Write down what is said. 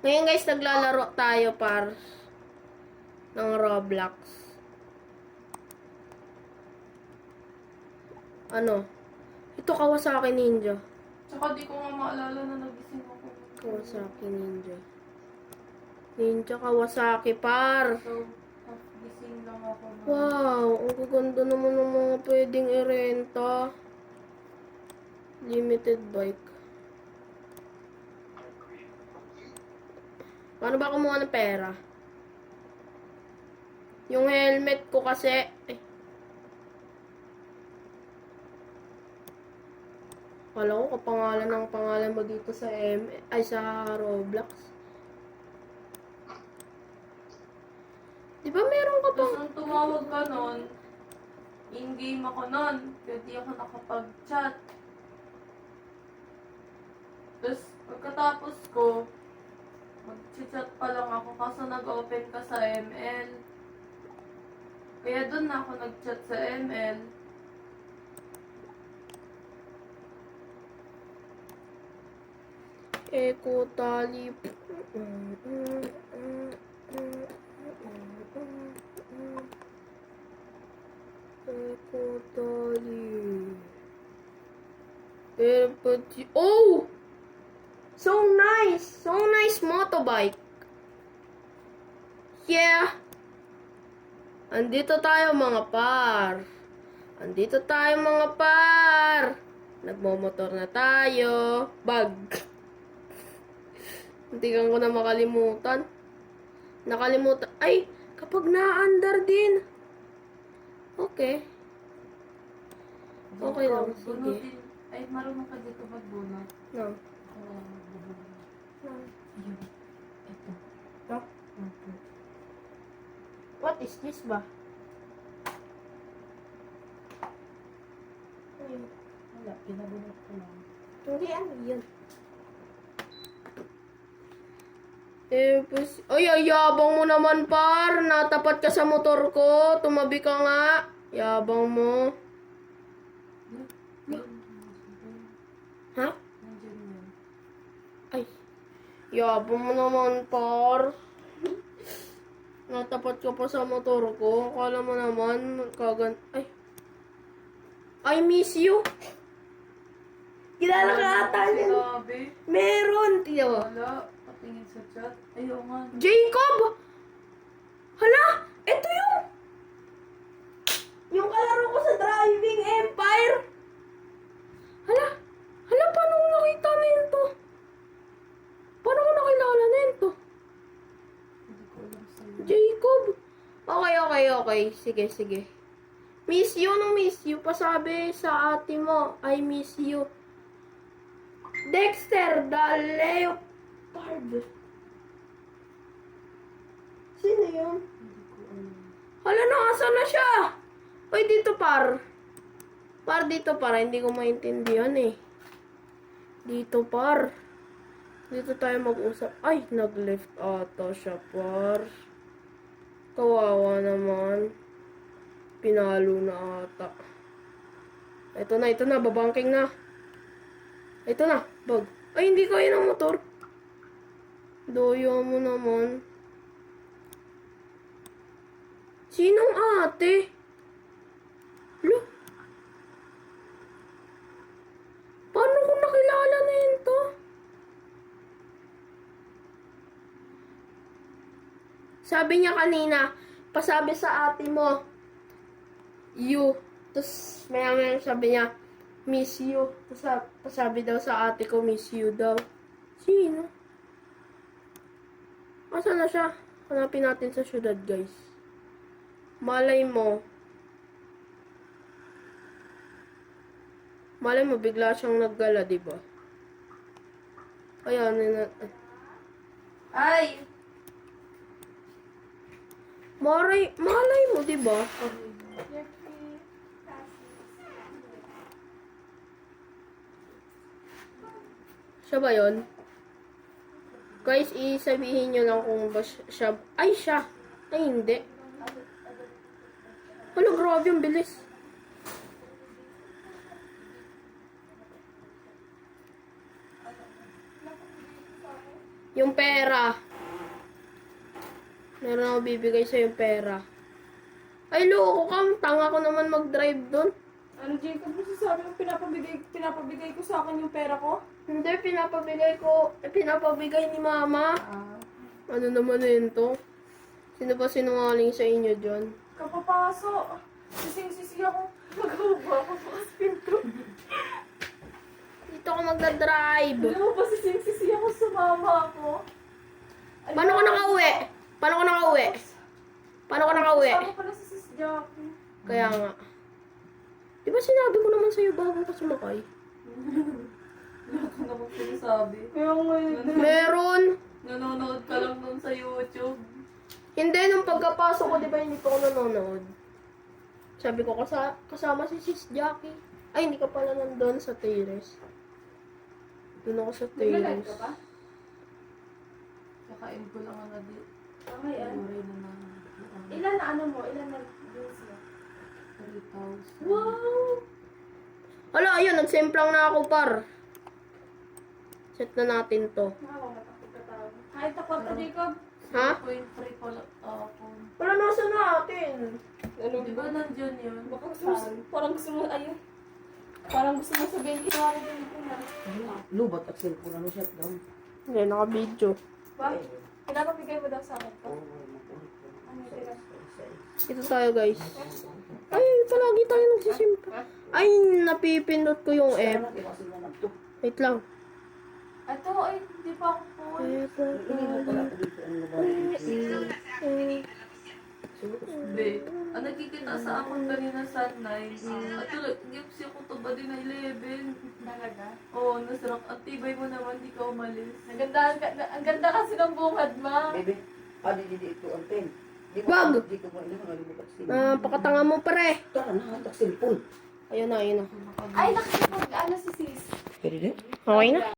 Ngayon guys, naglalaro tayo ng Roblox. Ano? Ito Kawasaki Ninja. Tsaka di ko nga maalala na nagising ako. Kawasaki Ninja. Ninja Kawasaki So, gising lang ako. Wow, ang gaganda naman ng mga pwedeng irenta. Limited bike. Paano ba kumuha ng pera? Yung helmet ko kasi... Kala ko kapangalan ng pangalan mo dito sa sa Roblox. Di ba meron ka Tapos pang... nung tumawag ka nun, in-game ako nun. Kaya di ako nakapag-chat. Tapos pagkatapos ko, mag-chat pa lang ako kaso nag-open ka sa ML. Kaya dun na ako nag-chat sa ML. Eko tali. Eko tali. Oh! So nice! So nice motorbike. Yeah! Andito tayo mga par. Andito tayo mga par. Nagmomotor na tayo. Bag. Hintikan ko na makalimutan. Nakalimutan. Ay! Kapag na-under din. Okay. Okay lang. Sige. Bunutin. Ay, marunong ka dito magbunot. No. No. Ayun. Ito. No? Ito. What is this ba? Ayun. Wala, pinabunot ko lang. Hindi, ano yun? Ay, yabang mo naman, par. Natapat ka sa motor ko. Tumabi ka nga. Yabang mo. Ha? Nandiyan yan. Ay. Yabang mo naman, par. Natapat ka pa sa motor ko. Akala mo naman, Ay. I miss you. Kilala ka ata niyan. Sinabi. Meron. Tiyo. Wala. Patingin sa chat. Ayaw nga. Jacob! Hala! Ito yung kalaro ko sa Driving Empire. Hala! Hala, paano ko nakita na yun to? Paano ko nakilala na yun to? Hindi ko alam sa'yo. Jacob! Okay. Sige. Miss you, no miss you. Pasabi sa ate mo, I miss you. Dexter, the Leopard. Sino yun? Hindi ko alam. Hala, nakasan na siya. Uy, dito par. Par, dito par. Hindi ko maintindihan eh. Dito par. Dito tayo mag-usap. Ay, nag-left ata siya par. Kawawa naman. Pinalo na ata. Ito na. Babangking na. Ito na. Bag. Ay, hindi kaya ng motor. Doyo mo naman. Sinong ate? Lo? Paano ko nakilala na yun to? Sabi niya kanina, pasabi sa ate mo, you. Tapos, maya sabi niya, miss you. Tapos, pasabi daw sa ate ko, miss you daw. Sino? Asan na siya? Hanapin natin sa syudad, guys. Malay mo, bigla siyang naggala, diba? Ayan, Ay! malay mo, diba? Siya ba yun? Guys, isabihin nyo lang kung ba siya. Ay, siya. Ay, hindi. Wala, grabe yung bilis. Yung pera. Meron ako bibigay sa yung pera. Ay, loko ka. Tanga ko naman mag-drive doon. Ano, Jacob, masasabi mo pinapabigay ko sa akin yung pera ko? Hindi, pinapabigay ko. Pinapabigay ni mama. Ah. Ano naman yun to? Sino ba sinungaling sa inyo dyan? Kapapaso. Sising-sisi ako. Nagawa ako sa pinto. Dito ako magdadrive. Alam mo ba, sising-sisi ako sa mama ko? Alam Paano mo, ka nakauwi? Paano ka nakauwi? Paano ka nakauwi? Kasama pala si Sis Jackie. Kaya nga. Di ba sinabi ko naman sa'yo bago ka sumakay? Wala ka namang sinasabi. Kaya ngayon. Meron. Nanonood ka lang nun sa YouTube. Hindi, nung pagkapasok ko, di ba hindi pa ako nanonood? Sabi ko, kasama si Sis Jackie. Ay, hindi ka pala nandun sa Terrace. Doon ako sa Naglalag Terrace. ka pa? Kakain ko lang ang nadi. Okay, ano? Uray na na. Ilan na ano mo? Ilan na views mo? 3,000. Wow! Hala, ayun, nagsemplang na ako, par. Set na natin to. Nakakamatakot ka tao. Kahit ako pa, Jacob. Ha? 0.3 pala ako. Wala, nasa natin. Ano? Di ba nandyan yun? Baka gusto mo, parang gusto mo, ayun. Parang gusto mo sabihin, ginawa ko din ito na. Lubat at cellphone ano shutdown. Hindi, naka-video. Ba? Pinapabigay mo daw sa akin to? Ano tira? Ito tayo, guys. Ay, palagi tayo nagsisimpla. Ay, napipindot ko yung F. Wait lang. Ito, ay, di pa ako po. Hindi. Ang nagkikita sa akin kanina sa 9. At tulad, gips yung kutuba din na 11. Talaga? Oo, nasarap. Ang tibay mo naman, di ka umalis. Ang ganda kasi ng bungad, ma. Baby, di ito ang ten. Di Wag! Di ko mo ina nalimutan sa Pakatanga mo, pare. Tara na, ang cellphone. Ayun na, ayun na. Ay, nakikipag, ano si sis? Pwede din? Okay na?